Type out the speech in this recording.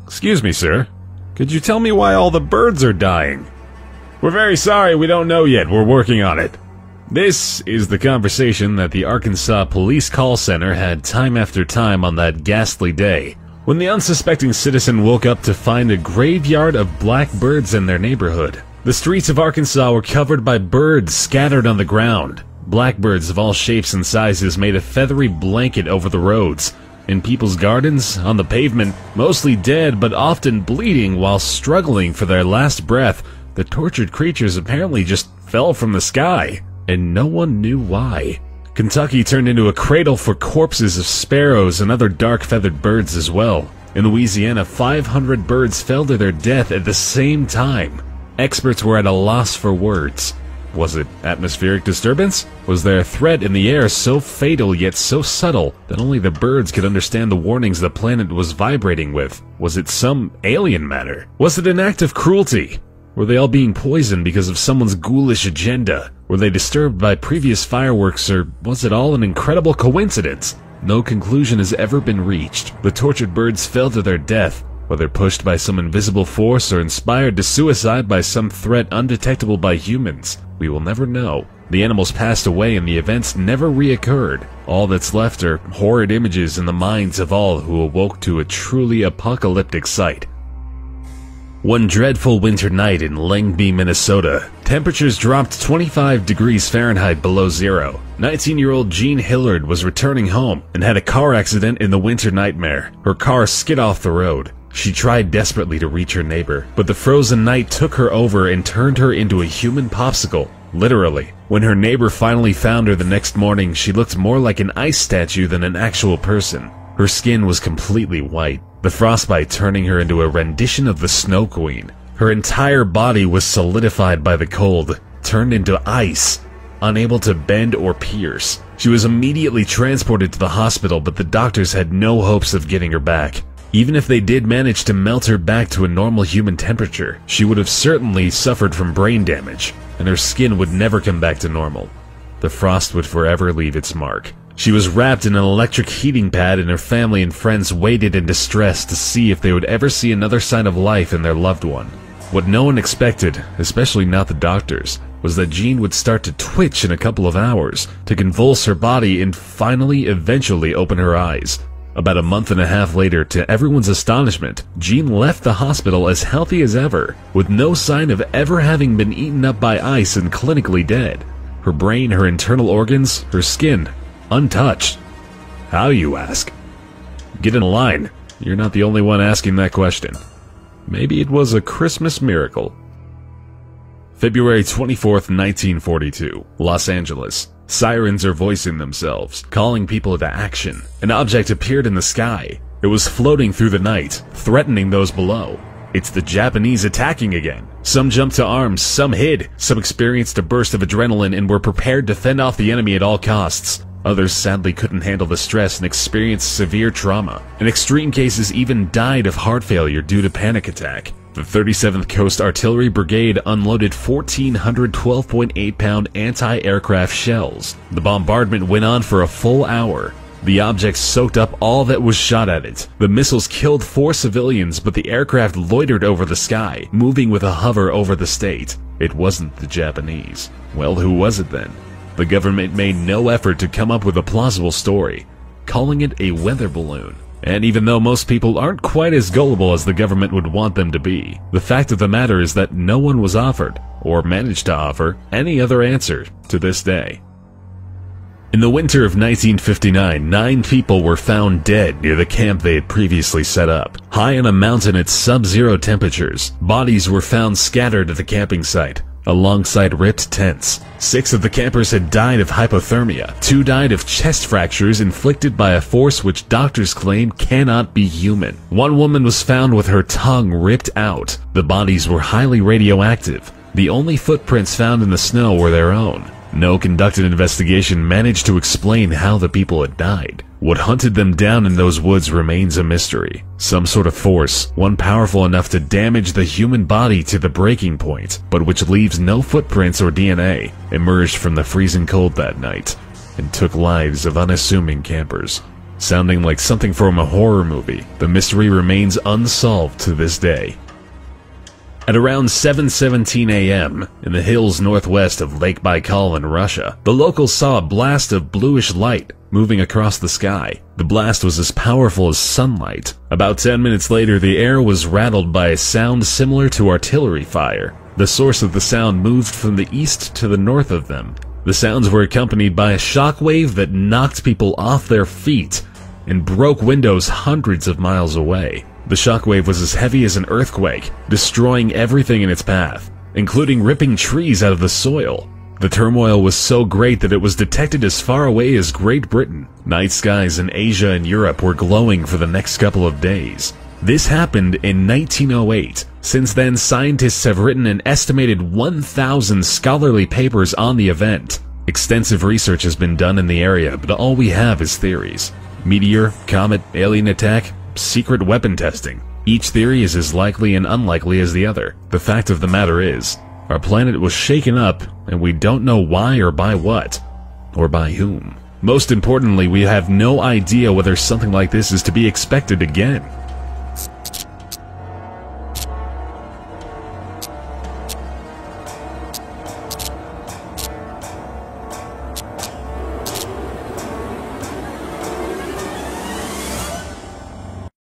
Excuse me, sir. Could you tell me why all the birds are dying? We're very sorry, we don't know yet. We're working on it. This is the conversation that the Arkansas Police Call Center had time after time on that ghastly day, when the unsuspecting citizen woke up to find a graveyard of black birds in their neighborhood. The streets of Arkansas were covered by birds scattered on the ground. Blackbirds of all shapes and sizes made a feathery blanket over the roads. In people's gardens, on the pavement, mostly dead but often bleeding while struggling for their last breath, the tortured creatures apparently just fell from the sky, and no one knew why. Kentucky turned into a cradle for corpses of sparrows and other dark-feathered birds as well. In Louisiana, 500 birds fell to their death at the same time. Experts were at a loss for words. Was it atmospheric disturbance? Was there a threat in the air so fatal yet so subtle that only the birds could understand the warnings the planet was vibrating with? Was it some alien matter? Was it an act of cruelty? Were they all being poisoned because of someone's ghoulish agenda? Were they disturbed by previous fireworks, or was it all an incredible coincidence? No conclusion has ever been reached. The tortured birds fell to their death, whether pushed by some invisible force or inspired to suicide by some threat undetectable by humans. We will never know. The animals passed away and the events never reoccurred. All that's left are horrid images in the minds of all who awoke to a truly apocalyptic sight. One dreadful winter night in Langby, Minnesota, temperatures dropped 25 degrees Fahrenheit below zero. 19-year-old Jean Hillard was returning home and had a car accident in the winter nightmare. Her car skid off the road. She tried desperately to reach her neighbor, but the frozen night took her over and turned her into a human popsicle, literally. When her neighbor finally found her the next morning, she looked more like an ice statue than an actual person. Her skin was completely white, the frostbite turning her into a rendition of the Snow Queen. Her entire body was solidified by the cold, turned into ice, unable to bend or pierce. She was immediately transported to the hospital, but the doctors had no hopes of getting her back. Even if they did manage to melt her back to a normal human temperature, she would have certainly suffered from brain damage, and her skin would never come back to normal. The frost would forever leave its mark. She was wrapped in an electric heating pad, and her family and friends waited in distress to see if they would ever see another sign of life in their loved one. What no one expected, especially not the doctors, was that Jean would start to twitch in a couple of hours, to convulse her body and finally eventually open her eyes. About a month and a half later, to everyone's astonishment, Jean left the hospital as healthy as ever, with no sign of ever having been eaten up by ice and clinically dead. Her brain, her internal organs, her skin, untouched. How, you ask? Get in line. You're not the only one asking that question. Maybe it was a Christmas miracle. February 24th, 1942, Los Angeles. Sirens are voicing themselves, calling people to action. An object appeared in the sky. It was floating through the night, threatening those below. It's the Japanese attacking again. Some jumped to arms, some hid, some experienced a burst of adrenaline and were prepared to fend off the enemy at all costs. Others sadly couldn't handle the stress and experienced severe trauma. In extreme cases, even died of heart failure due to panic attack. The 37th Coast Artillery Brigade unloaded 1,400 12.8-pound anti-aircraft shells. The bombardment went on for a full hour. The object soaked up all that was shot at it. The missiles killed 4 civilians, but the aircraft loitered over the sky, moving with a hover over the state. It wasn't the Japanese. Well, who was it then? The government made no effort to come up with a plausible story, calling it a weather balloon. And even though most people aren't quite as gullible as the government would want them to be, the fact of the matter is that no one was offered, or managed to offer, any other answer to this day. In the winter of 1959, 9 people were found dead near the camp they had previously set up. High on a mountain at sub-zero temperatures, bodies were found scattered at the camping site, alongside ripped tents. 6 of the campers had died of hypothermia. 2 died of chest fractures inflicted by a force which doctors claim cannot be human. 1 woman was found with her tongue ripped out. The bodies were highly radioactive. The only footprints found in the snow were their own. No conducted investigation managed to explain how the people had died. What hunted them down in those woods remains a mystery. Some sort of force, one powerful enough to damage the human body to the breaking point, but which leaves no footprints or DNA, emerged from the freezing cold that night and took lives of unassuming campers. sounding like something from a horror movie. The mystery remains unsolved to this day. At around 7:17 a.m., in the hills northwest of Lake Baikal in Russia, the locals saw a blast of bluish light moving across the sky. The blast was as powerful as sunlight. About 10 minutes later, the air was rattled by a sound similar to artillery fire. The source of the sound moved from the east to the north of them. The sounds were accompanied by a shockwave that knocked people off their feet and broke windows hundreds of miles away. The shockwave was as heavy as an earthquake, destroying everything in its path, including ripping trees out of the soil. The turmoil was so great that it was detected as far away as Great Britain. Night skies in Asia and Europe were glowing for the next couple of days. This happened in 1908. Since then, scientists have written an estimated 1,000 scholarly papers on the event. Extensive research has been done in the area, but all we have is theories. Meteor, comet, alien attack, secret weapon testing. Each theory is as likely and unlikely as the other. The fact of the matter is, our planet was shaken up, and we don't know why or by what, or by whom. Most importantly, we have no idea whether something like this is to be expected again.